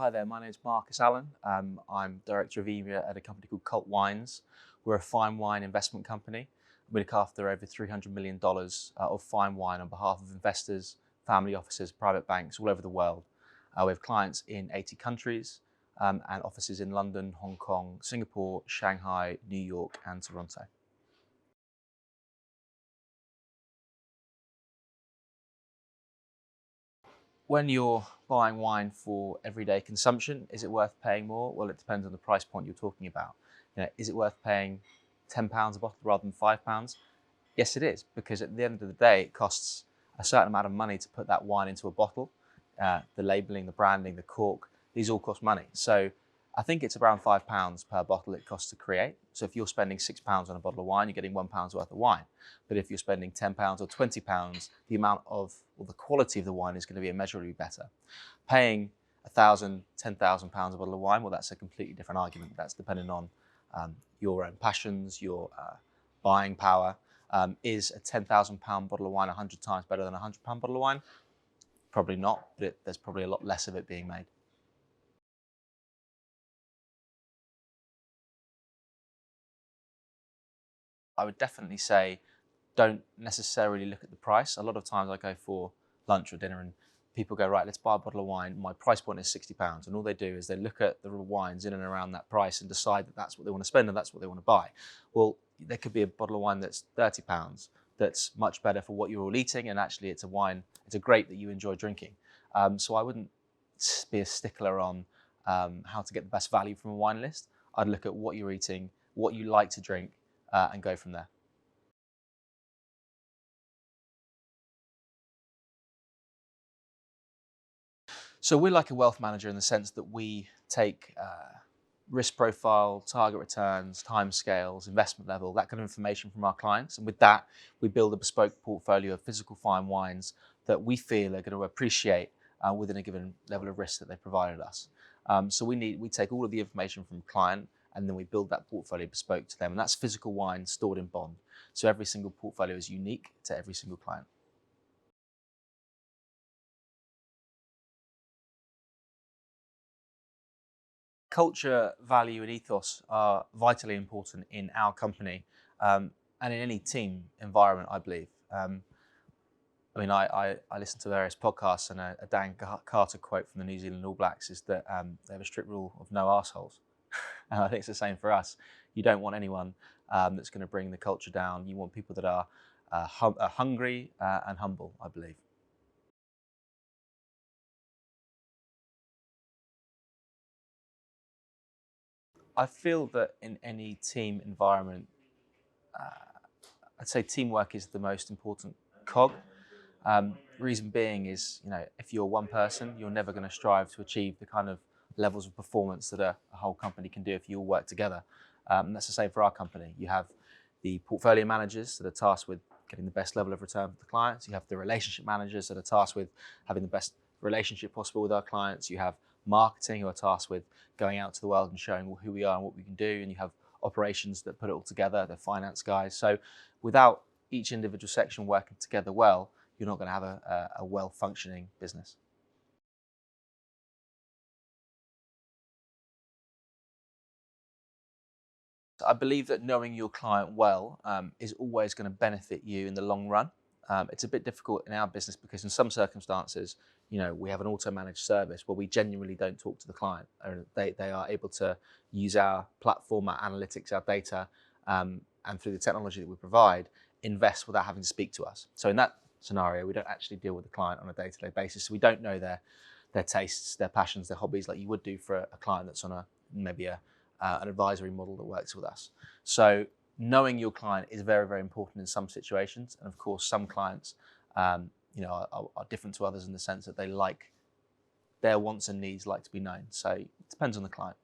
Hi there, my name is Marcus Allen. I'm Director of EMEA at a company called Cult Wines. We're a fine wine investment company. We look after over $300 million of fine wine on behalf of investors, family offices, private banks all over the world. We have clients in 80 countries and offices in London, Hong Kong, Singapore, Shanghai, New York and Toronto. When you're buying wine for everyday consumption, is it worth paying more? Well, it depends on the price point you're talking about. Is it worth paying £10 a bottle rather than £5? Yes, it is, because at the end of the day, it costs a certain amount of money to put that wine into a bottle. The labelling, the branding, the cork, these all cost money. So I think it's around £5 per bottle it costs to create. So if you're spending £6 on a bottle of wine, you're getting £1 worth of wine. But if you're spending £10 or £20, the amount of, or the quality of the wine is going to be immeasurably better. Paying £1,000, £10,000 a bottle of wine, well, that's a completely different argument. That's dependent on your own passions, your buying power. Is a £10,000 bottle of wine 100 times better than a £100 bottle of wine? Probably not, but there's probably a lot less of it being made. I would definitely say don't necessarily look at the price. A lot of times I go for lunch or dinner and people go, right, let's buy a bottle of wine. My price point is £60. And all they do is they look at the wines in and around that price and decide that that's what they want to spend and that's what they want to buy. Well, there could be a bottle of wine that's £30 that's much better for what you're all eating. And actually it's a wine, it's a grape that you enjoy drinking. So I wouldn't be a stickler on how to get the best value from a wine list. I'd look at what you're eating, what you like to drink, and go from there. So we're like a wealth manager in the sense that we take risk profile, target returns, timescales, investment level, that kind of information from our clients. And with that, we build a bespoke portfolio of physical fine wines that we feel are going to appreciate within a given level of risk that they provided us. So we take all of the information from a client and then we build that portfolio bespoke to them. And that's physical wine stored in bond. So every single portfolio is unique to every single client. Culture, value, and ethos are vitally important in our company and in any team environment, I believe. I listen to various podcasts, and a Dan Carter quote from the New Zealand All Blacks is that they have a strict rule of no arseholes. And I think it's the same for us. You don't want anyone that's going to bring the culture down. You want people that are hungry and humble, I believe. I feel that in any team environment, I'd say teamwork is the most important cog. Reason being is, if you're one person, you're never going to strive to achieve the kind of levels of performance that a whole company can do if you all work together. And that's the same for our company. You have the portfolio managers that are tasked with getting the best level of return for the clients. You have the relationship managers that are tasked with having the best relationship possible with our clients. You have marketing who are tasked with going out to the world and showing who we are and what we can do. And you have operations that put it all together, the finance guys. So without each individual section working together well, you're not going to have a well-functioning business. I believe that knowing your client well is always going to benefit you in the long run. It's a bit difficult in our business because in some circumstances, we have an auto-managed service where we genuinely don't talk to the client. They are able to use our platform, our analytics, our data, and through the technology that we provide, invest without having to speak to us. So in that scenario, we don't actually deal with the client on a day-to-day basis. So we don't know their tastes, their passions, their hobbies like you would do for a client that's on maybe an advisory model that works with us. So knowing your client is very, very important in some situations. And of course, some clients are different to others in the sense that they like their wants and needs like to be known. So it depends on the client.